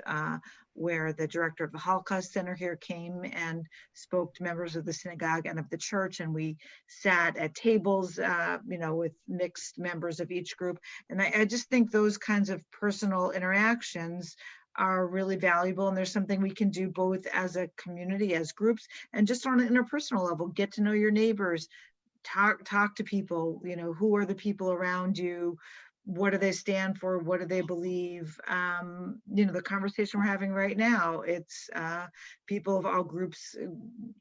where the director of the Holocaust Center here came and spoke to members of the synagogue and of the church. And we sat at tables, with mixed members of each group. And I just think those kinds of personal interactions are really valuable, and there's something we can do both as a community, as groups, and just on an interpersonal level. Get to know your neighbors, talk to people, who are the people around you, what do they stand for, what do they believe. The conversation we're having right now, it's people of all groups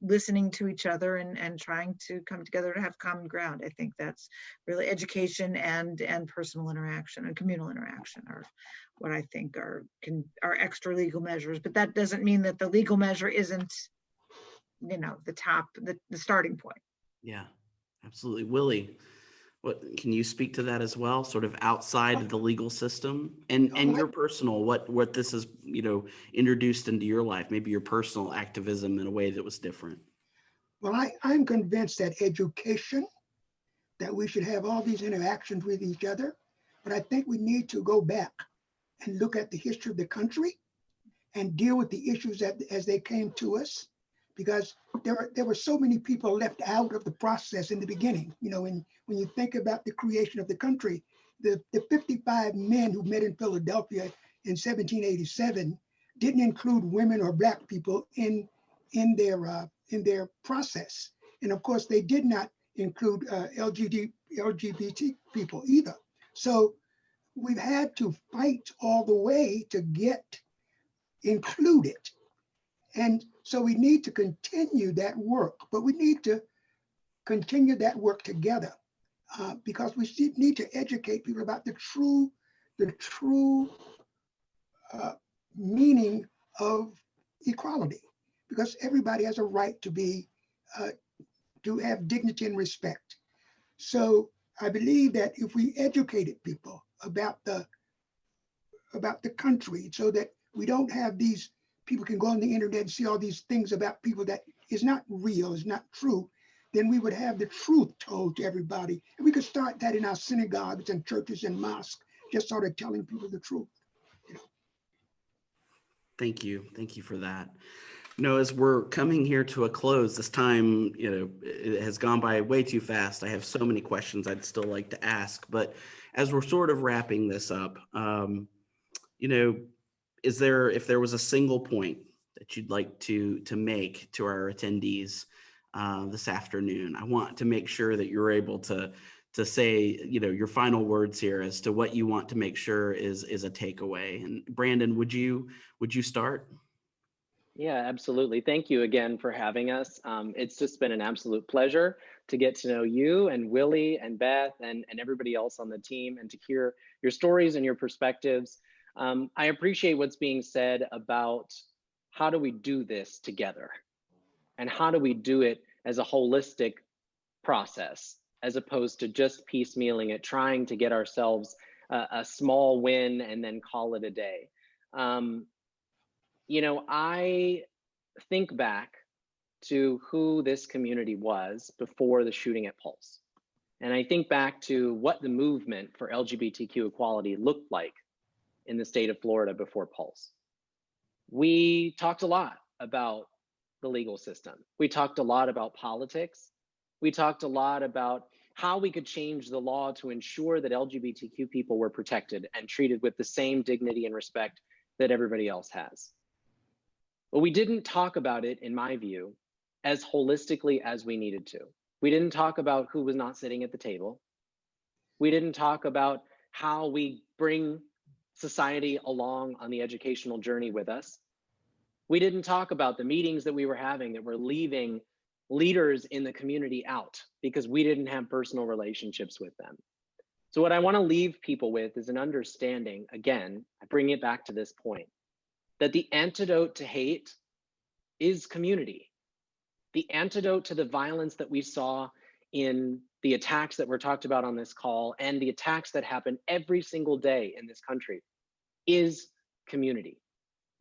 listening to each other and trying to come together to have common ground. I think that's really education and personal interaction and communal interaction are what I think are extra legal measures. But that doesn't mean that the legal measure isn't, the starting point. Yeah, absolutely. Willie, what can you speak to that as well, sort of outside of the legal system and your personal, what this has, introduced into your life, maybe your personal activism in a way that was different? Well, I'm convinced that education, that we should have all these interactions with each other, but I think we need to go back and look at the history of the country and deal with the issues as they came to us, because there were so many people left out of the process in the beginning. When you think about the creation of the country, the 55 men who met in Philadelphia in 1787 didn't include women or Black people in their process, and of course they did not include LGBT people either. So we've had to fight all the way to get included. And so we need to continue that work, but we need to continue that work together because we need to educate people about the true meaning of equality, because everybody has a right to have dignity and respect. So I believe that if we educated people about the country, so that we don't have these people can go on the internet and see all these things about people that is not real, is not true, then we would have the truth told to everybody. And we could start that in our synagogues and churches and mosques, just sort of telling people the truth. Thank you. Thank you for that. As we're coming here to a close, this time, it has gone by way too fast. I have so many questions I'd still like to ask, but as we're sort of wrapping this up, if there was a single point that you'd like to make to our attendees this afternoon, I want to make sure that you're able to say, your final words here as to what you want to make sure is a takeaway. And Brandon, would you start? Yeah, absolutely. Thank you again for having us. It's just been an absolute pleasure to get to know you and Willie and Beth and everybody else on the team, and to hear your stories and your perspectives. I appreciate what's being said about how do we do this together, and how do we do it as a holistic process, as opposed to just piecemealing it, trying to get ourselves a small win and then call it a day. I think back to who this community was before the shooting at Pulse. And I think back to what the movement for LGBTQ equality looked like in the state of Florida before Pulse. We talked a lot about the legal system. We talked a lot about politics. We talked a lot about how we could change the law to ensure that LGBTQ people were protected and treated with the same dignity and respect that everybody else has. But we didn't talk about it, in my view, as holistically as we needed to. We didn't talk about who was not sitting at the table. We didn't talk about how we bring society along on the educational journey with us. We didn't talk about the meetings that we were having that were leaving leaders in the community out because we didn't have personal relationships with them. So what I want to leave people with is an understanding, again, I bring it back to this point, that the antidote to hate is community. The antidote to the violence that we saw in the attacks that were talked about on this call and the attacks that happen every single day in this country is community.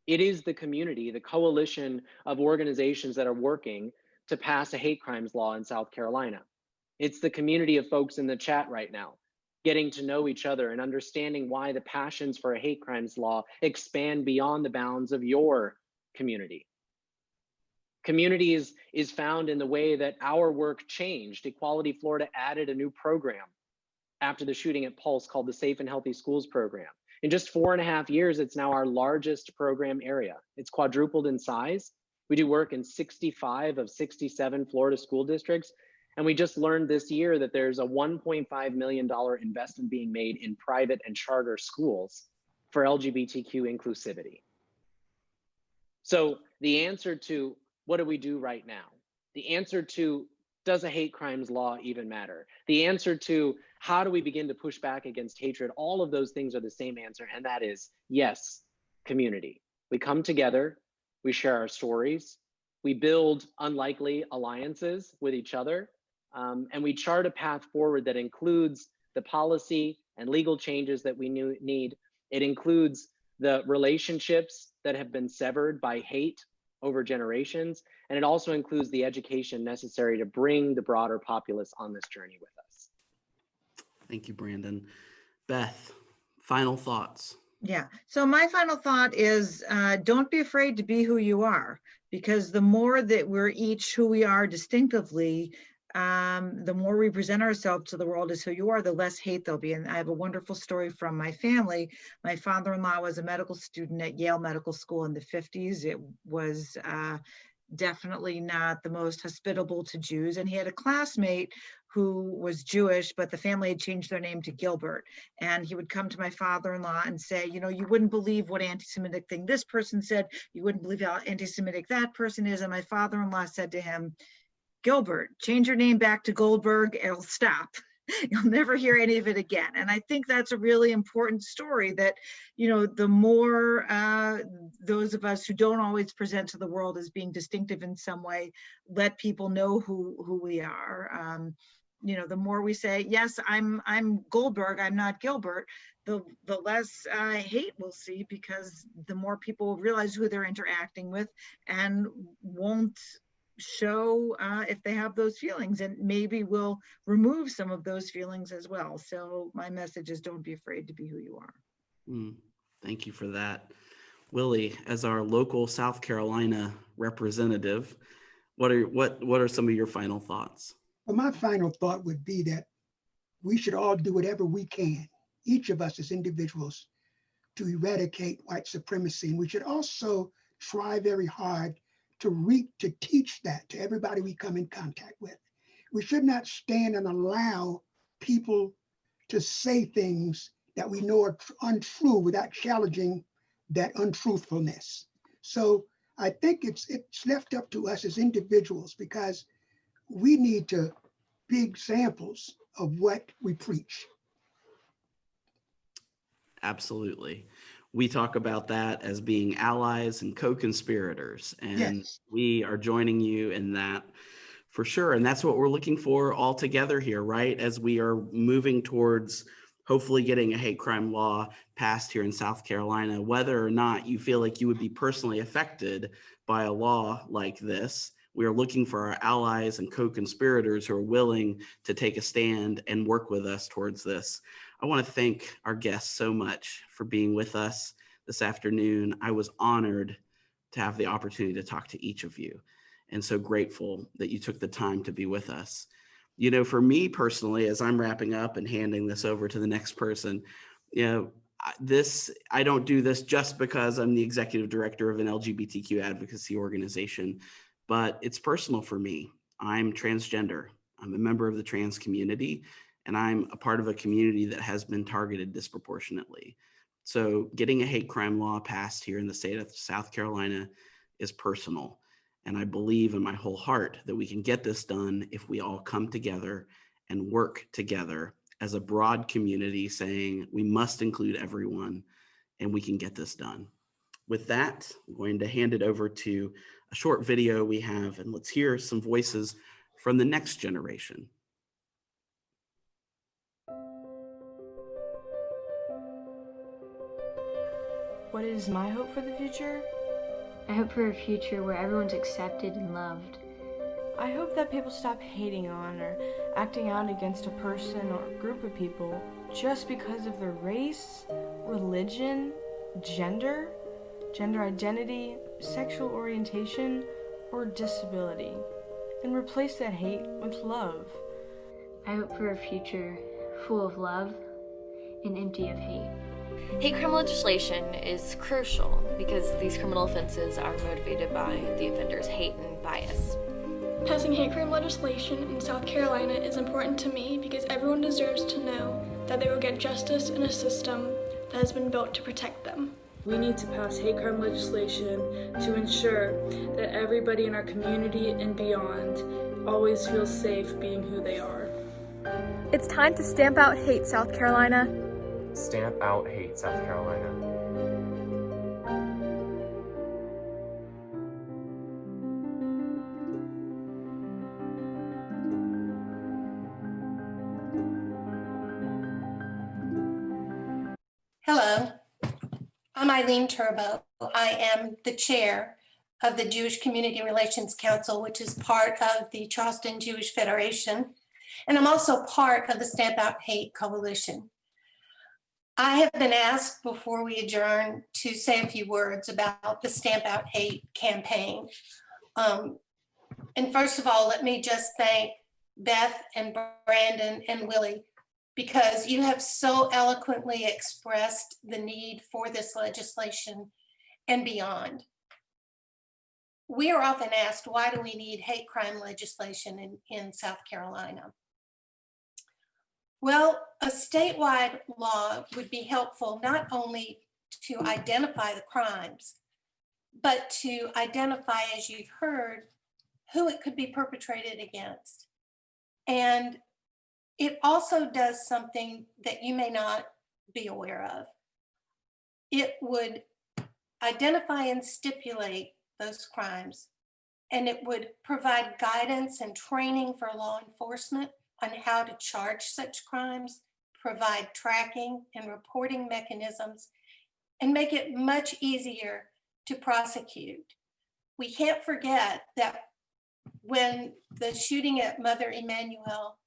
It is the community, the coalition of organizations that are working to pass a hate crimes law in South Carolina. It's the community of folks in the chat right now, getting to know each other and understanding why the passions for a hate crimes law expand beyond the bounds of your community. Community is found in the way that our work changed. Equality Florida added a new program after the shooting at Pulse called the Safe and Healthy Schools Program. In just 4.5 years, it's now our largest program area. It's quadrupled in size. We do work in 65 of 67 Florida school districts. And we just learned this year that there's a $1.5 million investment being made in private and charter schools for LGBTQ inclusivity. So the answer to what do we do right now? The answer to does a hate crimes law even matter? The answer to how do we begin to push back against hatred? All of those things are the same answer, and that is yes, community. We come together, we share our stories, we build unlikely alliances with each other, and we chart a path forward that includes the policy and legal changes that we need. It includes the relationships that have been severed by hate over generations, and it also includes the education necessary to bring the broader populace on this journey with us. Thank you, Brandon. Beth, final thoughts. Yeah, so my final thought is don't be afraid to be who you are, because the more that we're each who we are distinctively, the more we present ourselves to the world as who you are, the less hate there'll be. And I have a wonderful story from my family. My father-in-law was a medical student at Yale Medical School in the 50s. It was definitely not the most hospitable to Jews. And he had a classmate who was Jewish, but the family had changed their name to Gilbert. And he would come to my father-in-law and say, you know, you wouldn't believe what anti-Semitic thing this person said. You wouldn't believe how anti-Semitic that person is. And my father-in-law said to him, Gilbert, change your name back to Goldberg, it'll stop. You'll never hear any of it again. And I think that's a really important story that, you know, the more those of us who don't always present to the world as being distinctive in some way, let people know who we are. You know, the more we say, yes, I'm Goldberg, I'm not Gilbert, the less hate we'll see, because the more people realize who they're interacting with and won't show if they have those feelings, and maybe we'll remove some of those feelings as well. So my message is don't be afraid to be who you are. Thank you for that. Willie, as our local South Carolina representative, what are some of your final thoughts? Well, my final thought would be that we should all do whatever we can, each of us as individuals, to eradicate white supremacy. And we should also try very hard to teach that to everybody we come in contact with. We should not stand and allow people to say things that we know are untrue without challenging that untruthfulness. So I think it's left up to us as individuals, because we need to be examples of what we preach. Absolutely. We talk about that as being allies and co-conspirators, and Yes. We are joining you in that for sure. And that's what we're looking for all together here, right? As we are moving towards hopefully getting a hate crime law passed here in South Carolina, whether or not you feel like you would be personally affected by a law like this. We are looking for our allies and co-conspirators who are willing to take a stand and work with us towards this. I want to thank our guests so much for being with us this afternoon. I was honored to have the opportunity to talk to each of you, and so grateful that you took the time to be with us. You know, for me personally, as I'm wrapping up and handing this over to the next person, you know, I don't do this just because I'm the executive director of an LGBTQ advocacy organization, but it's personal for me. I'm transgender. I'm a member of the trans community, and I'm a part of a community that has been targeted disproportionately. So getting a hate crime law passed here in the state of South Carolina is personal. And I believe in my whole heart that we can get this done if we all come together and work together as a broad community, saying we must include everyone and we can get this done. With that, I'm going to hand it over to a short video we have, and let's hear some voices from the next generation. What is my hope for the future? I hope for a future where everyone's accepted and loved. I hope that people stop hating on or acting out against a person or group of people just because of their race, religion, gender identity, sexual orientation, or disability, and replace that hate with love. I hope for a future full of love and empty of hate. Hate crime legislation is crucial because these criminal offenses are motivated by the offender's hate and bias. Passing hate crime legislation in South Carolina is important to me because everyone deserves to know that they will get justice in a system that has been built to protect them. We need to pass hate crime legislation to ensure that everybody in our community and beyond always feels safe being who they are. It's time to stamp out hate, South Carolina. Stamp out hate, South Carolina. Hello, I'm Eileen Turbo. I am the chair of the Jewish Community Relations Council, which is part of the Charleston Jewish Federation, and I'm also part of the Stamp Out Hate Coalition. I have been asked before we adjourn to say a few words about the Stamp Out Hate campaign. And first of all, let me just thank Beth and Brandon and Willie, because you have so eloquently expressed the need for this legislation and beyond. We are often asked, why do we need hate crime legislation in South Carolina? Well, a statewide law would be helpful not only to identify the crimes, but to identify, as you've heard, who it could be perpetrated against. And it also does something that you may not be aware of. It would identify and stipulate those crimes, and it would provide guidance and training for law enforcement on how to charge such crimes, provide tracking and reporting mechanisms, and make it much easier to prosecute. We can't forget that when the shooting at Mother Emanuel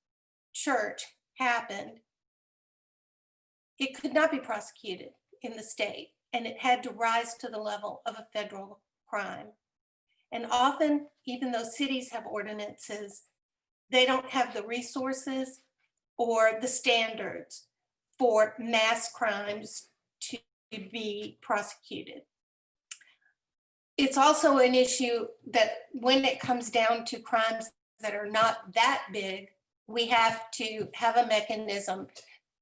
Church happened, it could not be prosecuted in the state, and it had to rise to the level of a federal crime. And often, even though cities have ordinances, they don't have the resources or the standards for mass crimes to be prosecuted. It's also an issue that when it comes down to crimes that are not that big, we have to have a mechanism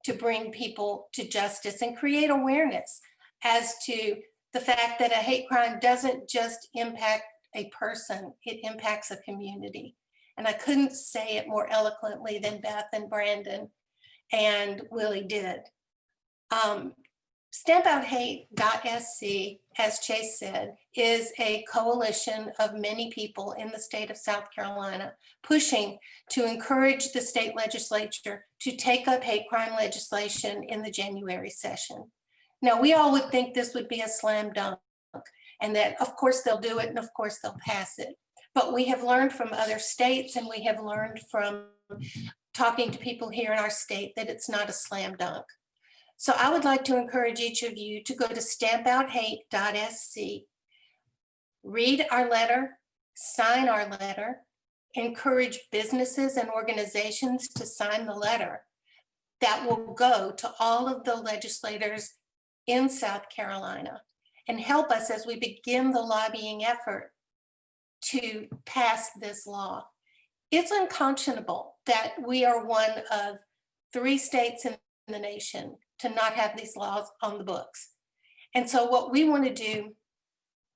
to bring people to justice and create awareness as to the fact that a hate crime doesn't just impact a person, it impacts a community. And I couldn't say it more eloquently than Beth and Brandon and Willie did. StampOutHate.sc, as Chase said, is a coalition of many people in the state of South Carolina pushing to encourage the state legislature to take up hate crime legislation in the January session. Now, we all would think this would be a slam dunk and that, of course, they'll do it and, of course, they'll pass it. But we have learned from other states and we have learned from talking to people here in our state that it's not a slam dunk. So I would like to encourage each of you to go to StampOutHate.sc, read our letter, sign our letter, encourage businesses and organizations to sign the letter that will go to all of the legislators in South Carolina and help us as we begin the lobbying effort to pass this law. It's unconscionable that we are one of 3 states in the nation to not have these laws on the books. And so what we want to do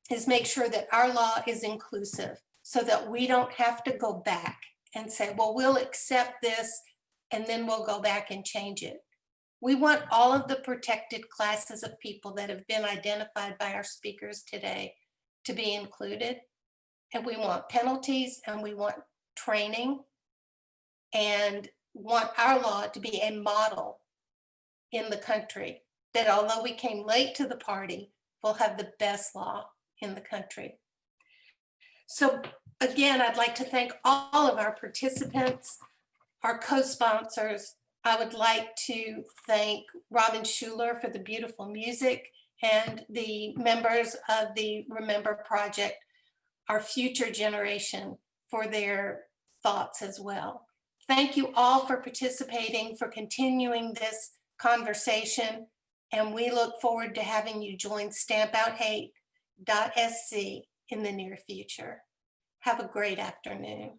is make sure that our law is inclusive so that we don't have to go back and say, well, we'll accept this and then we'll go back and change it. We want all of the protected classes of people that have been identified by our speakers today to be included. And we want penalties and we want training and want our law to be a model in the country, that although we came late to the party, we'll have the best law in the country. So again, I'd like to thank all of our participants, our co-sponsors. I would like to thank Robin Schuler for the beautiful music and the members of the Remember Project, our future generation, for their thoughts as well. Thank you all for participating, for continuing this conversation, and we look forward to having you join StampOutHate.sc in the near future. Have a great afternoon.